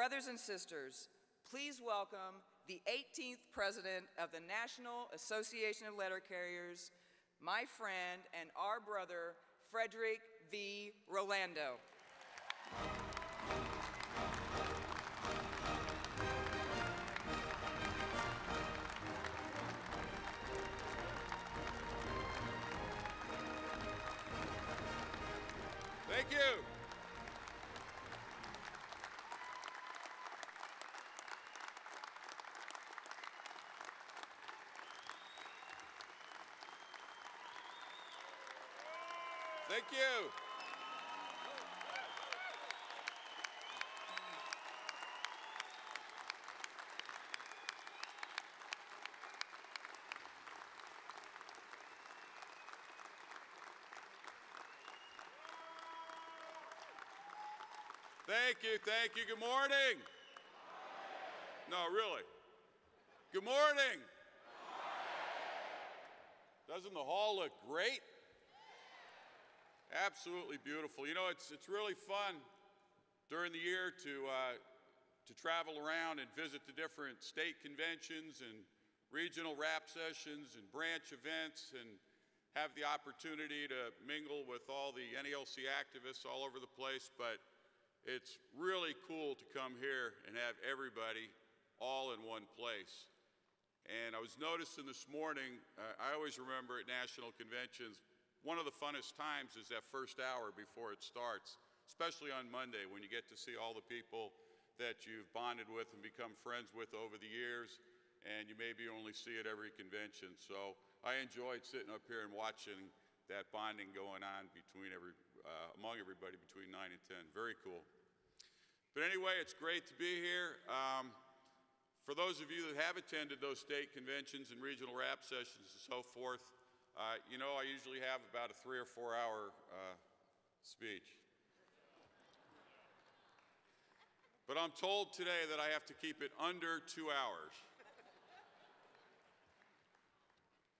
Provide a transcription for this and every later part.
Brothers and sisters, please welcome the 18th President of the National Association of Letter Carriers, my friend and our brother, Fredric V. Rolando. Thank you. Thank you. Thank you, thank you. Good morning. No, really. Good morning. Doesn't the hall look great? Absolutely beautiful. You know, it's really fun during the year to travel around and visit the different state conventions and regional rap sessions and branch events and have the opportunity to mingle with all the NALC activists all over the place. But it's really cool to come here and have everybody all in one place. And I was noticing this morning, I always remember at national conventions, one of the funnest times is that first hour before it starts, especially on Monday when you get to see all the people that you've bonded with and become friends with over the years, and you maybe only see at every convention. So I enjoyed sitting up here and watching that bonding going on between among everybody between 9 and 10. Very cool. But anyway, it's great to be here. For those of you that have attended those state conventions and regional rap sessions and so forth, you know, I usually have about a 3 or 4 hour speech. But I'm told today that I have to keep it under 2 hours.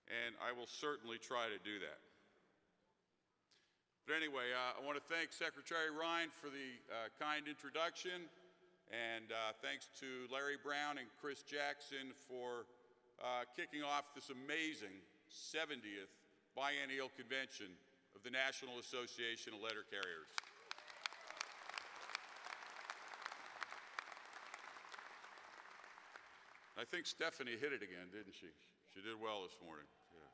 And I will certainly try to do that. But anyway, I want to thank Secretary Ryan for the kind introduction, and thanks to Larry Brown and Chris Jackson for kicking off this amazing 70th biennial convention of the National Association of Letter Carriers. I think Stephanie hit it again, didn't she? She did well this morning. Yes.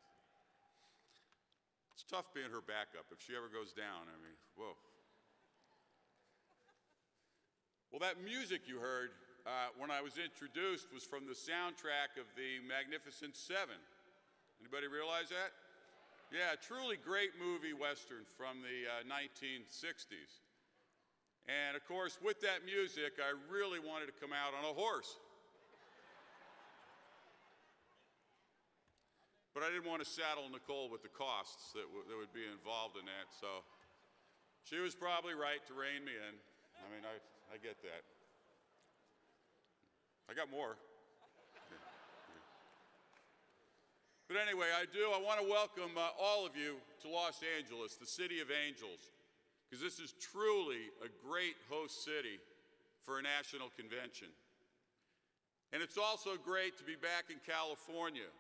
It's tough being her backup. If she ever goes down, I mean, whoa. Well, that music you heard when I was introduced was from the soundtrack of the Magnificent Seven. Anybody realize that? Yeah, truly great movie Western from the 1960s. And of course, with that music, I really wanted to come out on a horse. But I didn't want to saddle Nicole with the costs that would be involved in that, so she was probably right to rein me in. I mean, I get that. I got more. But anyway, I want to welcome all of you to Los Angeles, the City of Angels, because this is truly a great host city for a national convention. And it's also great to be back in California,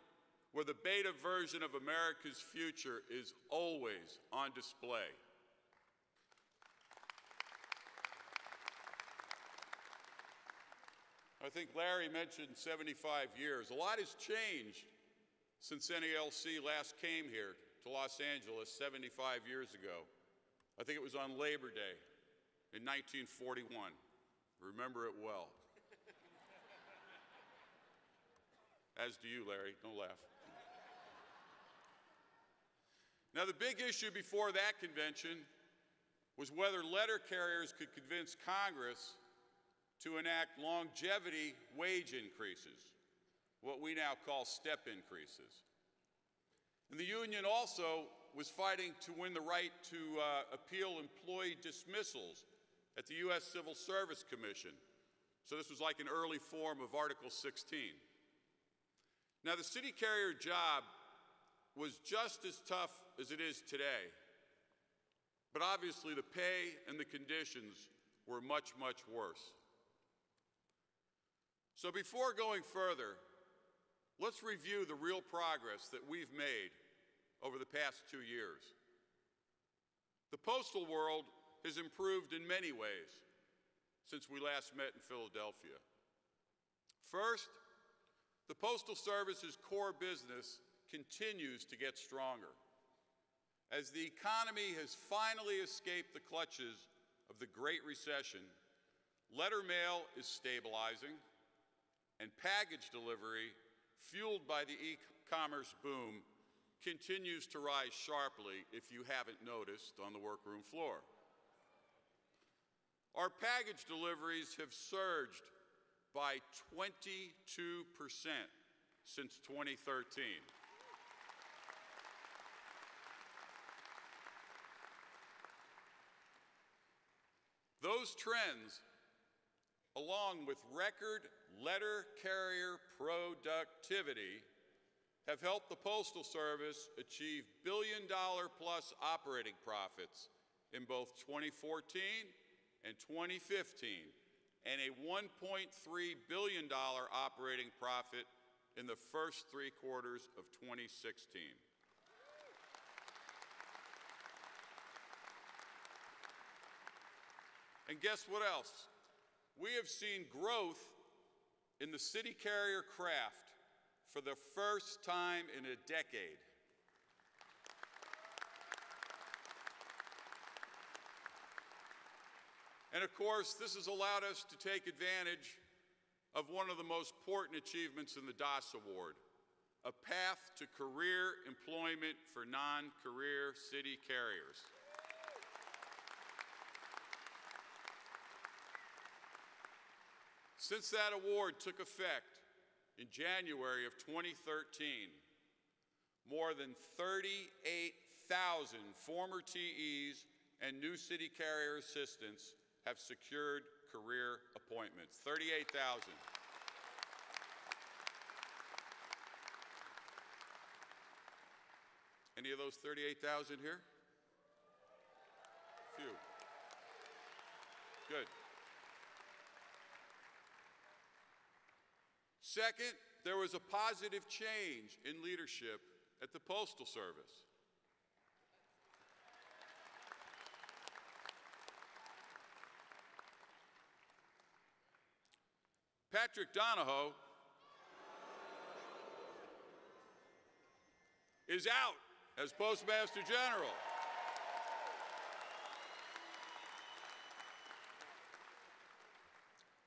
where the beta version of America's future is always on display. I think Larry mentioned 75 years. A lot has changed since NALC last came here to Los Angeles 75 years ago. I think it was on Labor Day in 1941. Remember it well. As do you, Larry. Don't laugh. Now, the big issue before that convention was whether letter carriers could convince Congress to enact longevity wage increases, what we now call step increases. And the union also was fighting to win the right to appeal employee dismissals at the U.S. Civil Service Commission. So this was like an early form of Article 16. Now, the city carrier job was just as tough as it is today, but obviously the pay and the conditions were much, much worse. So before going further, let's review the real progress that we've made over the past 2 years. The postal world has improved in many ways since we last met in Philadelphia. First, the Postal Service's core business continues to get stronger. As the economy has finally escaped the clutches of the Great Recession, letter mail is stabilizing, and package delivery, fueled by the e-commerce boom, continues to rise sharply, if you haven't noticed, on the workroom floor. Our package deliveries have surged by 22% since 2013. Those trends, along with record letter carrier productivity, have helped the Postal Service achieve billion-dollar-plus operating profits in both 2014 and 2015, and a $1.3 billion operating profit in the first 3 quarters of 2016. And guess what else? We have seen growth in the city carrier craft for the first time in a decade. And of course, this has allowed us to take advantage of one of the most important achievements in the DOS Award, a path to career employment for non-career city carriers. Since that award took effect in January of 2013, more than 38,000 former TEs and new city carrier assistants have secured career appointments. 38,000. Any of those 38,000 here? Few. Good. Second, there was a positive change in leadership at the Postal Service. Patrick Donahoe is out as Postmaster General.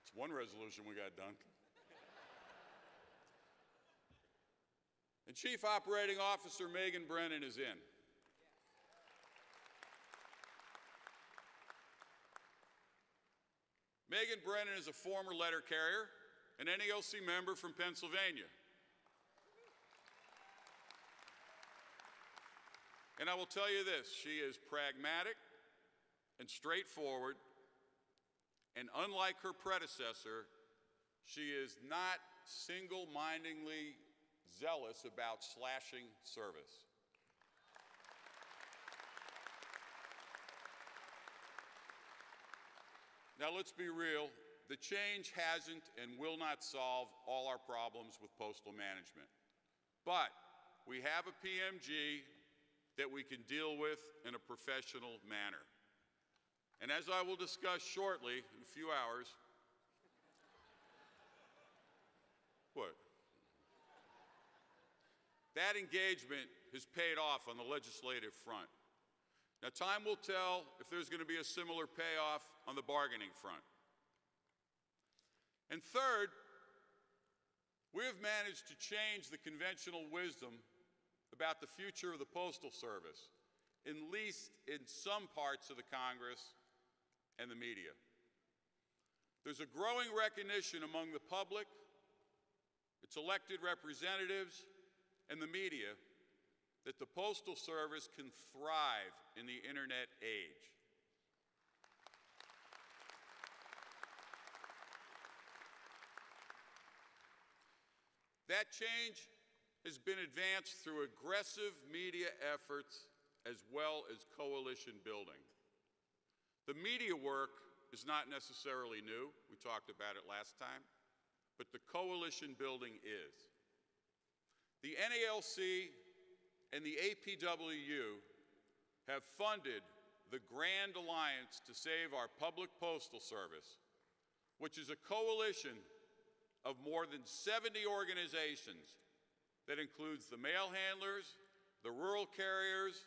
It's one resolution we got done. And Chief Operating Officer Megan Brennan is in. Megan Brennan is a former letter carrier, an NALC member from Pennsylvania. And I will tell you this, she is pragmatic and straightforward, and unlike her predecessor, she is not single-mindedly zealous about slashing service. Now let's be real, the change hasn't and will not solve all our problems with postal management. But we have a PMG that we can deal with in a professional manner. And as I will discuss shortly, in a few hours, what? That engagement has paid off on the legislative front. Now, time will tell if there's going to be a similar payoff on the bargaining front. And third, we have managed to change the conventional wisdom about the future of the Postal Service, at least in some parts of the Congress and the media. There's a growing recognition among the public, its elected representatives, and the media that the Postal Service can thrive in the internet age. That change has been advanced through aggressive media efforts as well as coalition building. The media work is not necessarily new. We talked about it last time. but the coalition building is. The NALC and the APWU have funded the Grand Alliance to Save Our Public Postal Service, which is a coalition of more than 70 organizations that includes the mail handlers, the rural carriers,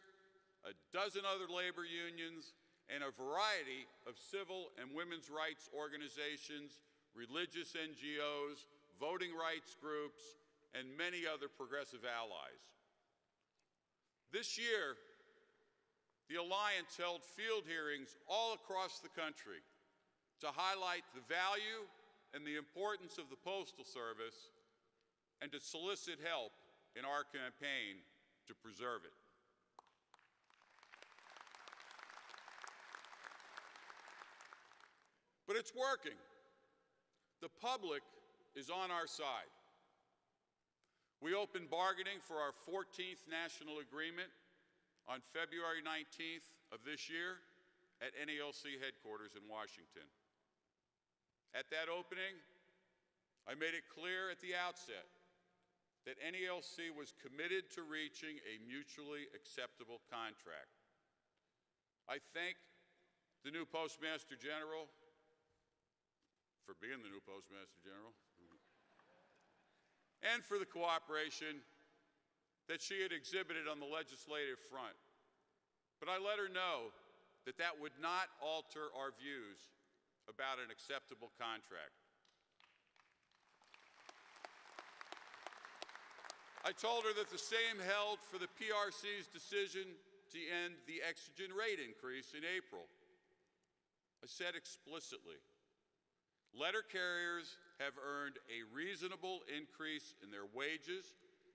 a dozen other labor unions, and a variety of civil and women's rights organizations, religious NGOs, voting rights groups, and many other progressive allies. This year, the Alliance held field hearings all across the country to highlight the value and the importance of the Postal Service and to solicit help in our campaign to preserve it. But it's working. The public is on our side. We opened bargaining for our 14th national agreement on February 19th of this year at NALC headquarters in Washington. At that opening, I made it clear at the outset that NALC was committed to reaching a mutually acceptable contract. I thank the new Postmaster General for being the new Postmaster General, and for the cooperation that she had exhibited on the legislative front. But I let her know that that would not alter our views about an acceptable contract. I told her that the same held for the PRC's decision to end the exogen rate increase in April. I said explicitly, letter carriers have earned a reasonable increase in their wages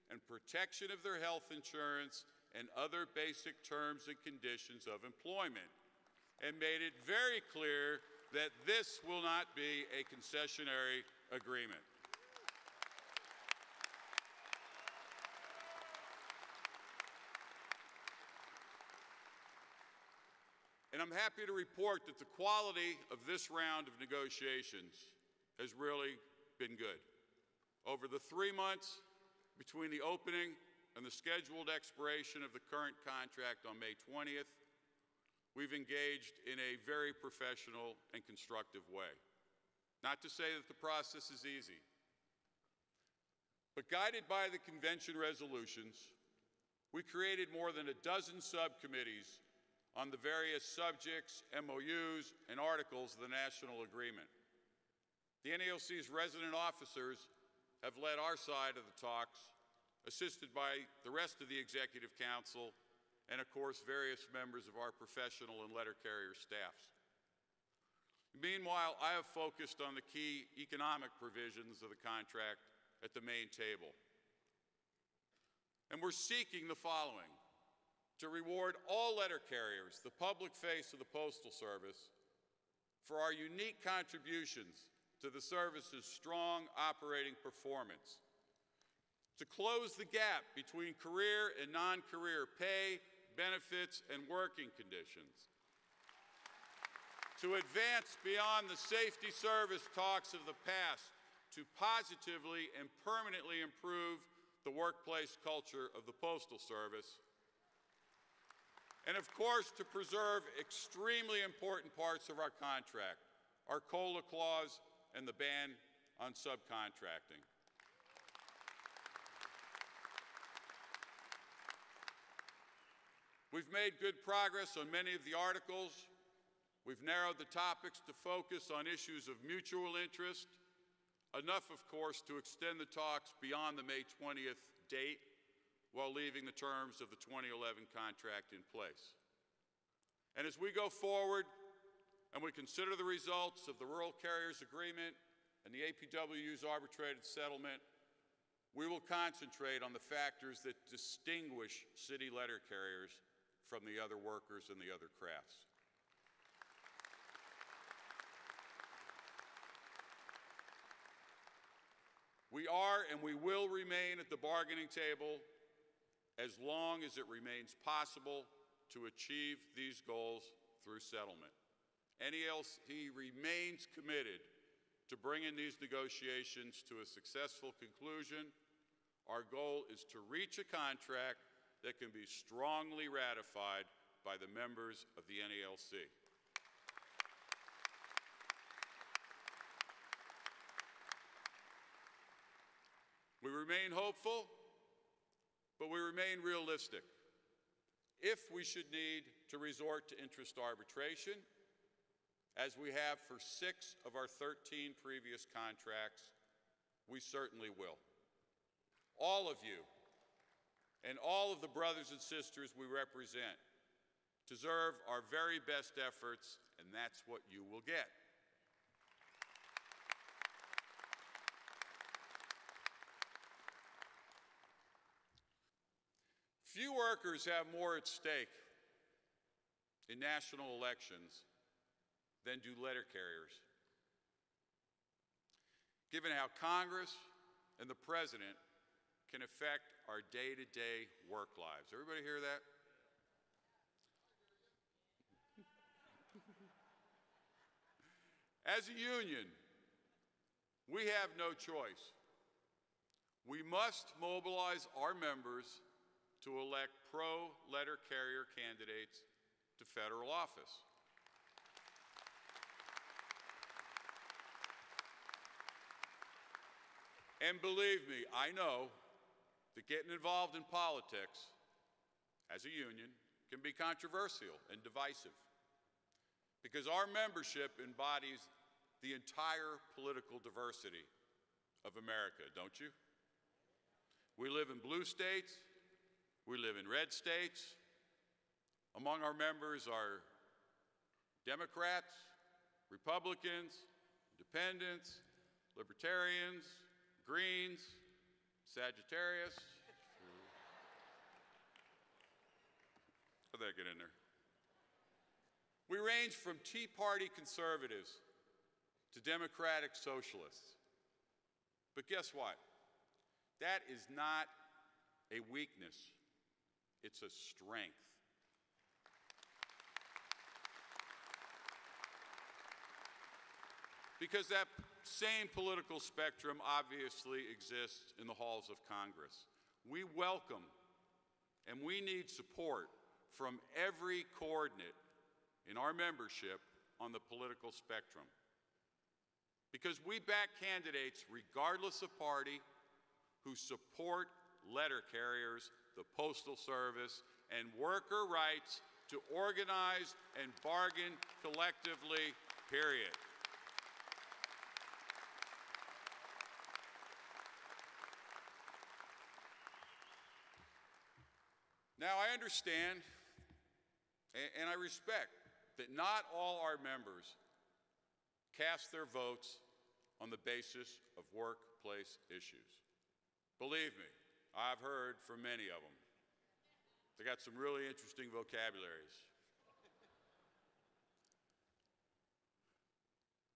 and protection of their health insurance and other basic terms and conditions of employment, and made it very clear that this will not be a concessionary agreement. And I'm happy to report that the quality of this round of negotiations has really been good. Over the 3 months between the opening and the scheduled expiration of the current contract on May 20th, we've engaged in a very professional and constructive way. Not to say that the process is easy, but guided by the convention resolutions, we created more than a dozen subcommittees on the various subjects, MOUs, and articles of the national agreement. The NALC's resident officers have led our side of the talks, assisted by the rest of the Executive Council and, of course, various members of our professional and letter carrier staffs. Meanwhile, I have focused on the key economic provisions of the contract at the main table. And we're seeking the following: to reward all letter carriers, the public face of the Postal Service, for our unique contributions to the service's strong operating performance, to close the gap between career and non-career pay, benefits, and working conditions, to advance beyond the safety service talks of the past, to positively and permanently improve the workplace culture of the Postal Service, and of course, to preserve extremely important parts of our contract, our COLA clause and the ban on subcontracting. We've made good progress on many of the articles. We've narrowed the topics to focus on issues of mutual interest, enough, of course, to extend the talks beyond the May 20th date, while leaving the terms of the 2011 contract in place. And as we go forward and we consider the results of the Rural Carriers Agreement and the APWU's arbitrated settlement, we will concentrate on the factors that distinguish city letter carriers from the other workers and the other crafts. We are and we will remain at the bargaining table as long as it remains possible to achieve these goals through settlement. NALC remains committed to bringing these negotiations to a successful conclusion. Our goal is to reach a contract that can be strongly ratified by the members of the NALC. We remain hopeful, but we remain realistic. If we should need to resort to interest arbitration, as we have for 6 of our 13 previous contracts, we certainly will. All of you and all of the brothers and sisters we represent deserve our very best efforts, and that's what you will get. Few workers have more at stake in national elections than do letter carriers. Given how Congress and the President can affect our day-to-day work lives. Everybody hear that? As a union, we have no choice. We must mobilize our members to elect pro-letter carrier candidates to federal office. And believe me, I know that getting involved in politics as a union can be controversial and divisive, because our membership embodies the entire political diversity of America, don't you? We live in blue states, we live in red states. Among our members are Democrats, Republicans, Independents, Libertarians, Greens, Sagittarius. How'd that get in there? We range from Tea Party conservatives to Democratic socialists. But guess what? That is not a weakness. It's a strength. Because that same political spectrum obviously exists in the halls of Congress. We welcome and we need support from every coordinate in our membership on the political spectrum. Because we back candidates, regardless of party, who support letter carriers, the Postal Service, and worker rights to organize and bargain collectively, period. Now, I understand and I respect that not all our members cast their votes on the basis of workplace issues. Believe me, I've heard from many of them. They got some really interesting vocabularies.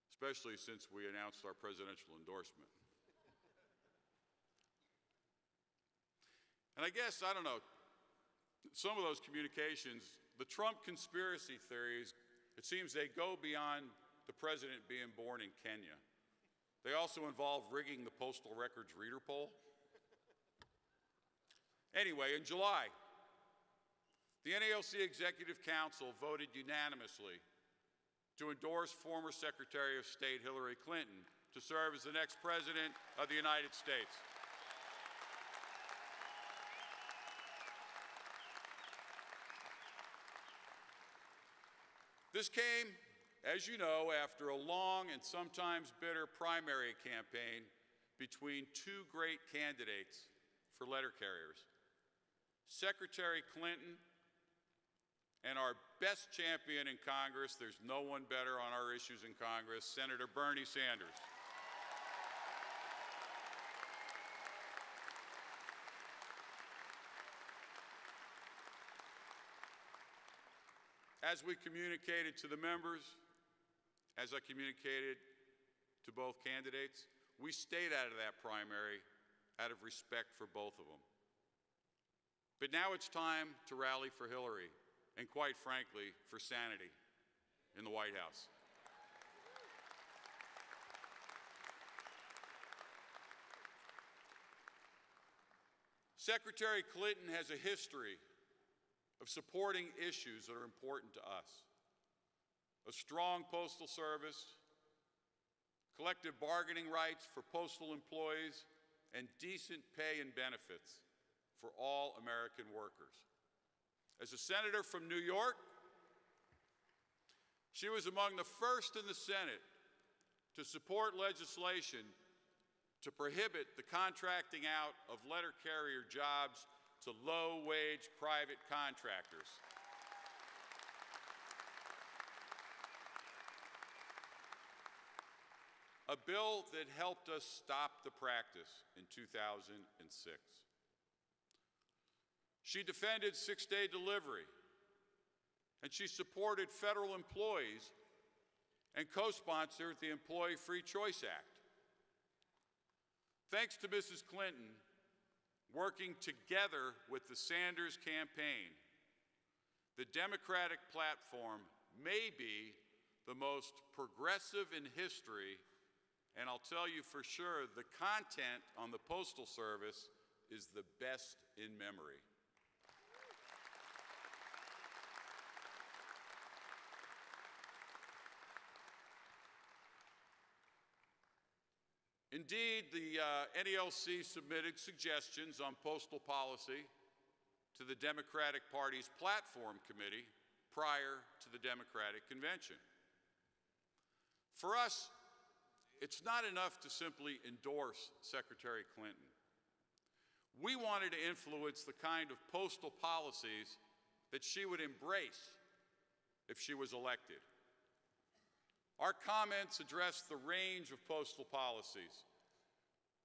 Especially since we announced our presidential endorsement. And I guess, I don't know, some of those communications, the Trump conspiracy theories, it seems they go beyond the president being born in Kenya. They also involve rigging the Postal Records reader poll. Anyway, in July, the NALC Executive Council voted unanimously to endorse former Secretary of State Hillary Clinton to serve as the next President of the United States. This came, as you know, after a long and sometimes bitter primary campaign between 2 great candidates for letter carriers. Secretary Clinton and our best champion in Congress, there's no one better on our issues in Congress, Senator Bernie Sanders. As we communicated to the members, as I communicated to both candidates, we stayed out of that primary out of respect for both of them. But now it's time to rally for Hillary, and quite frankly, for sanity in the White House. Secretary Clinton has a history of supporting issues that are important to us. A strong postal service, collective bargaining rights for postal employees, and decent pay and benefits for all American workers. As a senator from New York, she was among the first in the Senate to support legislation to prohibit the contracting out of letter carrier jobs to low-wage private contractors. A bill that helped us stop the practice in 2006. She defended six-day delivery, and she supported federal employees and co-sponsored the Employee Free Choice Act. Thanks to Mrs. Clinton, working together with the Sanders campaign, the Democratic platform may be the most progressive in history, and I'll tell you for sure, the content on the Postal Service is the best in memory. Indeed, the NALC submitted suggestions on postal policy to the Democratic Party's Platform Committee prior to the Democratic Convention. For us, it's not enough to simply endorse Secretary Clinton. We wanted to influence the kind of postal policies that she would embrace if she was elected. Our comments addressed the range of postal policies,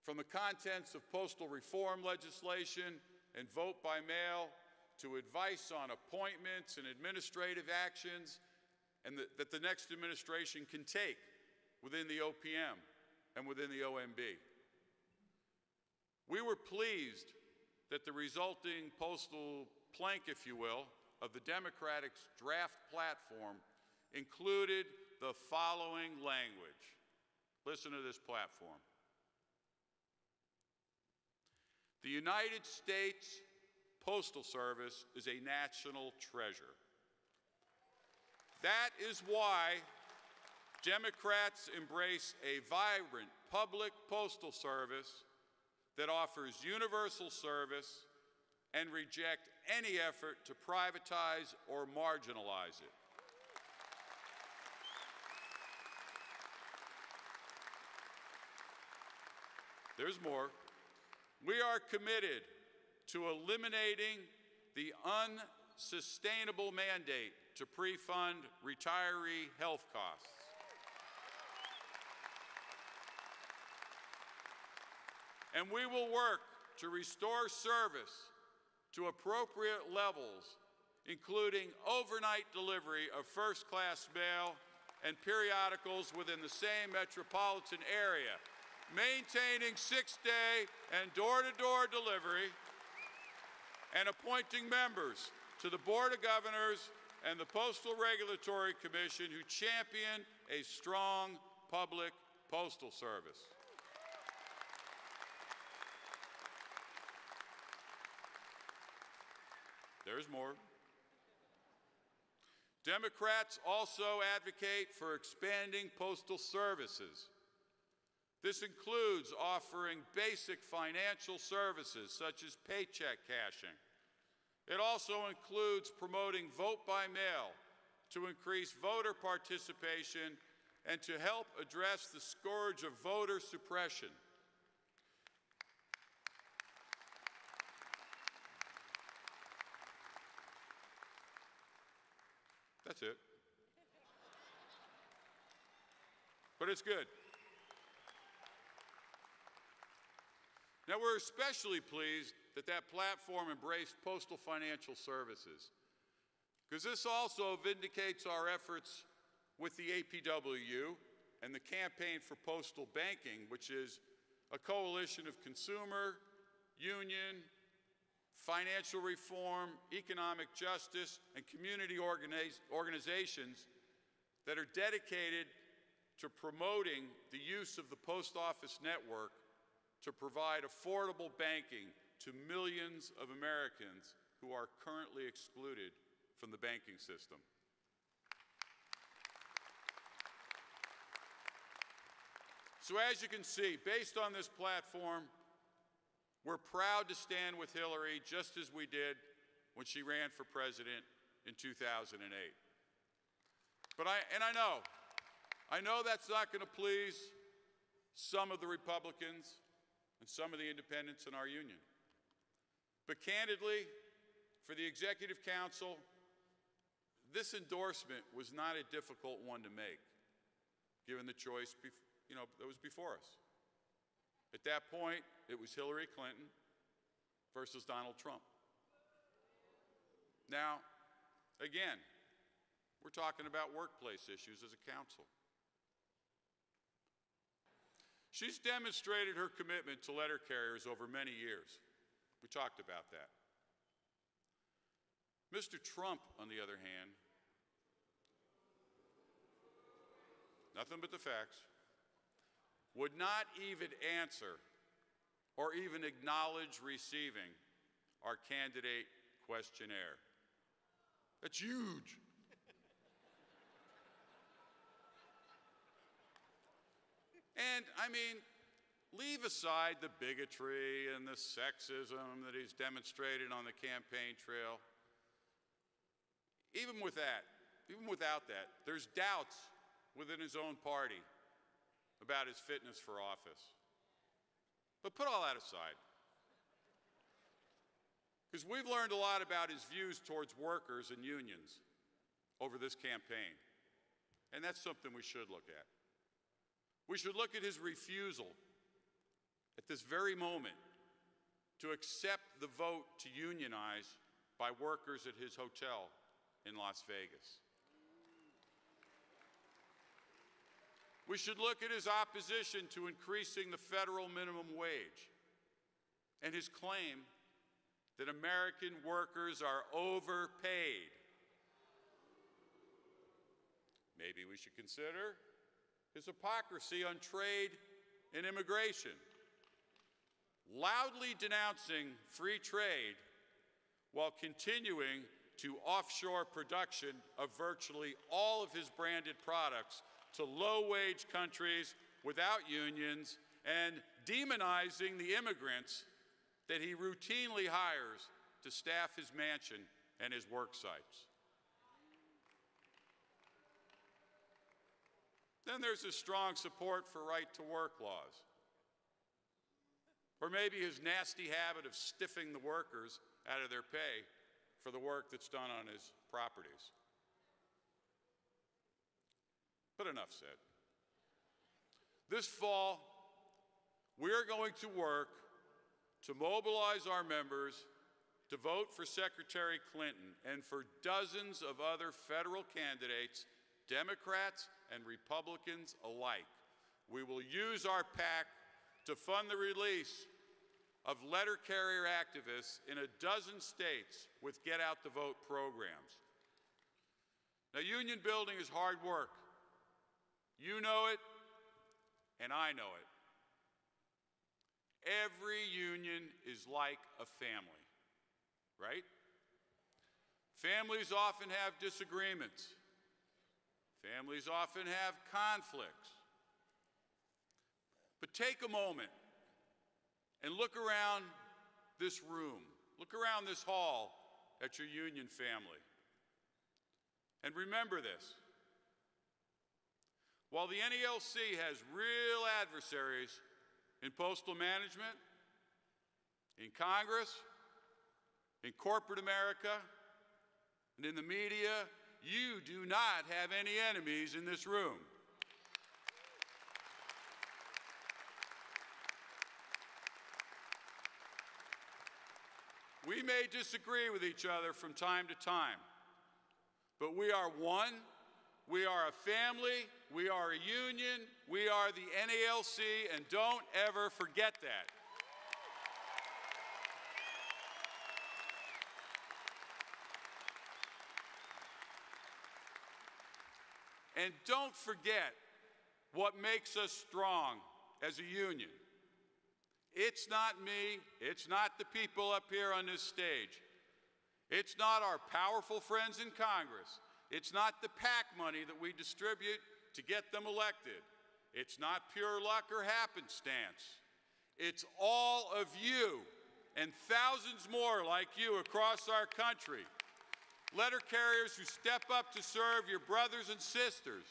from the contents of postal reform legislation and vote by mail to advice on appointments and administrative actions that the next administration can take within the OPM and within the OMB. We were pleased that the resulting postal plank, if you will, of the Democratic's draft platform included the following language. Listen to this platform. The United States Postal Service is a national treasure. That is why Democrats embrace a vibrant public postal service that offers universal service and reject any effort to privatize or marginalize it. There's more. We are committed to eliminating the unsustainable mandate to pre-fund retiree health costs. And we will work to restore service to appropriate levels, including overnight delivery of first-class mail and periodicals within the same metropolitan area, maintaining six-day and door-to-door delivery, and appointing members to the Board of Governors and the Postal Regulatory Commission who champion a strong public postal service. There's more. Democrats also advocate for expanding postal services. This includes offering basic financial services such as paycheck cashing. It also includes promoting vote by mail to increase voter participation and to help address the scourge of voter suppression. That's it. But it's good. Now, we're especially pleased that that platform embraced postal financial services, because this also vindicates our efforts with the APWU and the Campaign for Postal Banking, which is a coalition of consumer, union, financial reform, economic justice, and community organizations that are dedicated to promoting the use of the post office network to provide affordable banking to millions of Americans who are currently excluded from the banking system. So as you can see, based on this platform, we're proud to stand with Hillary just as we did when she ran for president in 2008. But I know that's not going to please some of the Republicans and some of the independents in our union. But candidly, for the Executive Council, this endorsement was not a difficult one to make, given the choice that was before us. At that point, it was Hillary Clinton versus Donald Trump. Now, again, we're talking about workplace issues as a council. She's demonstrated her commitment to letter carriers over many years. We talked about that. Mr. Trump, on the other hand, nothing but the facts, would not even answer or even acknowledge receiving our candidate questionnaire. That's huge. And leave aside the bigotry and the sexism that he's demonstrated on the campaign trail. Even without that, there's doubts within his own party about his fitness for office. But put all that aside, because we've learned a lot about his views towards workers and unions over this campaign, and that's something we should look at. We should look at his refusal at this very moment to accept the vote to unionize by workers at his hotel in Las Vegas. We should look at his opposition to increasing the federal minimum wage and his claim that American workers are overpaid. Maybe we should consider his hypocrisy on trade and immigration, loudly denouncing free trade while continuing to offshore production of virtually all of his branded products to low-wage countries without unions, and demonizing the immigrants that he routinely hires to staff his mansion and his work sites. Then there's his strong support for right-to-work laws. Or maybe his nasty habit of stiffing the workers out of their pay for the work that's done on his properties. But enough said. This fall, we are going to work to mobilize our members to vote for Secretary Clinton and for dozens of other federal candidates, Democrats and Republicans alike. We will use our PAC to fund the release of letter carrier activists in a dozen states with get-out-the-vote programs. Now, union building is hard work. You know it, and I know it. Every union is like a family, right? Families often have disagreements. Families often have conflicts. But take a moment and look around this room, look around this hall at your union family. And remember this. While the NALC has real adversaries in postal management, in Congress, in corporate America, and in the media, you do not have any enemies in this room. We may disagree with each other from time to time, but we are one, we are a family, we are a union, we are the NALC, and don't ever forget that. And don't forget what makes us strong as a union. It's not me. It's not the people up here on this stage. It's not our powerful friends in Congress. It's not the PAC money that we distribute to get them elected. It's not pure luck or happenstance. It's all of you and thousands more like you across our country. Letter carriers who step up to serve your brothers and sisters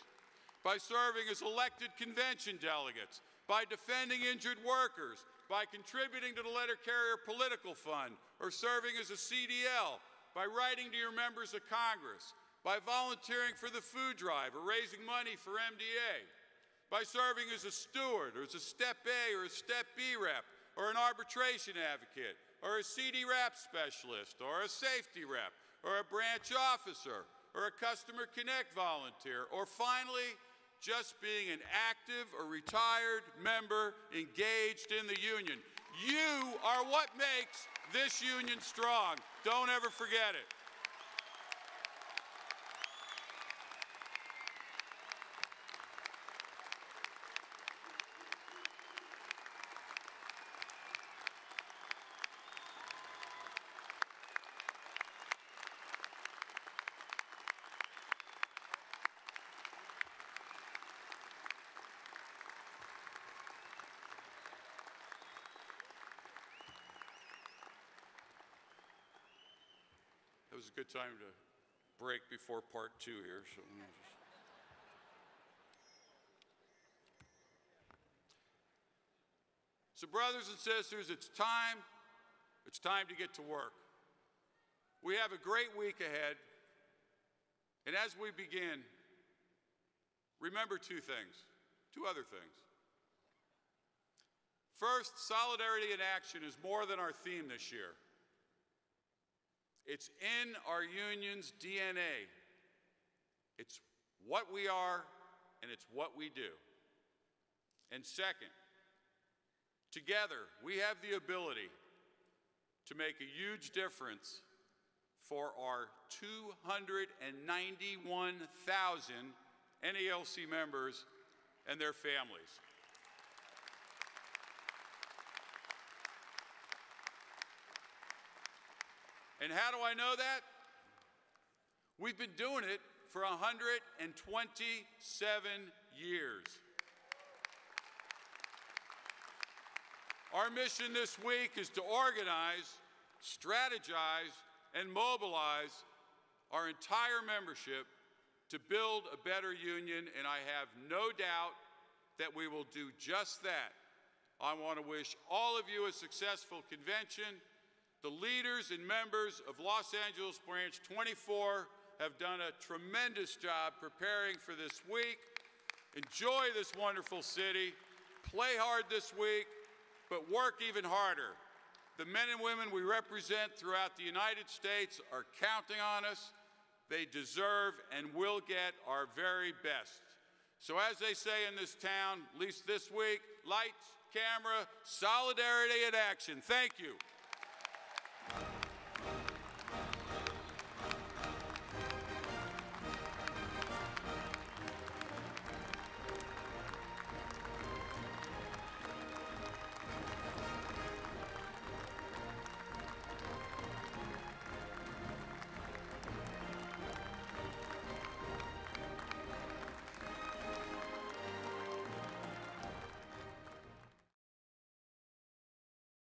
by serving as elected convention delegates, by defending injured workers, by contributing to the letter carrier political fund, or serving as a CDL, by writing to your members of Congress, by volunteering for the food drive or raising money for MDA, by serving as a steward or as a Step A or a Step B rep, or an arbitration advocate, or a CD rep specialist, or a safety rep, or a branch officer, or a Customer Connect volunteer, or finally, just being an active or retired member engaged in the union. You are what makes this union strong. Don't ever forget it. It was a good time to break before part 2 here. So brothers and sisters, it's time to get to work. We have a great week ahead, and as we begin, remember two other things. First, solidarity in action is more than our theme this year. It's in our union's DNA. It's what we are, and it's what we do. And second, together, we have the ability to make a huge difference for our 291,000 NALC members and their families. And how do I know that? We've been doing it for 127 years. Our mission this week is to organize, strategize, and mobilize our entire membership to build a better union, and I have no doubt that we will do just that. I want to wish all of you a successful convention. The leaders and members of Los Angeles Branch 24 have done a tremendous job preparing for this week. Enjoy this wonderful city. Play hard this week, but work even harder. The men and women we represent throughout the United States are counting on us. They deserve and will get our very best. So as they say in this town, at least this week, lights, camera, solidarity in action. Thank you.